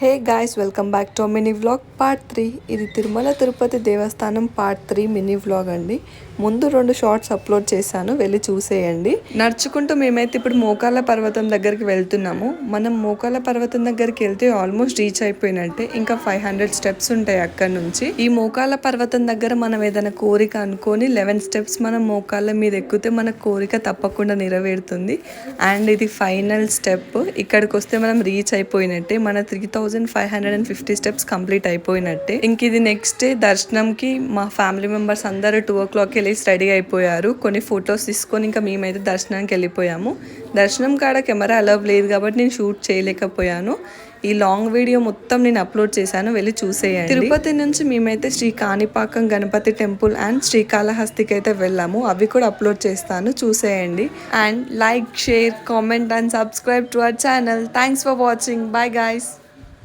Hey guys, welcome back to mini vlog part 3. ఇది తిరుమల తిరుపతి దేవస్థానం part 3 mini vlog అండి. ముందు 2 shorts upload చేశాను, వెళ్ళి చూసేయండి. నడుచుకుంటూ మేమైతే ఇప్పుడు మోకాళ్ళ పర్వతం దగ్గరికి వెళ్తున్నాము. మనం మోకాళ్ళ పర్వతం దగ్గరికి వెళ్తే ఆల్మోస్ట్ రీచ్ అయిపోయినట్టే. ఇంకా 500 స్టెప్స్ ఉంటాయి అక్కడ నుంచి. ఈ మోకాళ్ళ పర్వతం దగ్గర మనం ఏదైనా కోరిక అనుకొని 11 స్టెప్స్ మనం మోకాళ్ళ మీద ఎక్కితే మన కోరిక తప్పకుండా నెరవేరుతుంది. అండ్ ఇది ఫైనల్ స్టెప్. ఇక్కడికి వస్తే మనం రీచ్ అయిపోయినట్టే. మన 3550 స్టెప్స్ కంప్లీట్ అయిపోయినట్టే. ఇంక ఇది నెక్స్ట్ డే దర్శనంకి మా ఫ్యామిలీ మెంబర్స్ అందరూ 2 o'clock వెళ్ళి రెడీ అయిపోయారు. కొన్ని ఫొటోస్ తీసుకొని ఇంకా మేమైతే దర్శనానికి వెళ్ళిపోయాము. దర్శనం కాడ కెమెరా అలవ్ లేదు కాబట్టి నేను షూట్ చేయలేకపోయాను. ఈ లాంగ్ వీడియో మొత్తం నేను అప్లోడ్ చేశాను, వెళ్ళి చూసేయండి. తిరుపతి నుంచి మేమైతే శ్రీ కాణిపాకం గణపతి టెంపుల్ అండ్ శ్రీకాళహస్తికి అయితే వెళ్ళాము. అవి కూడా అప్లోడ్ చేస్తాను, చూసేయండి. And like, share, comment and subscribe to our channel. Thanks for watching. Bye guys.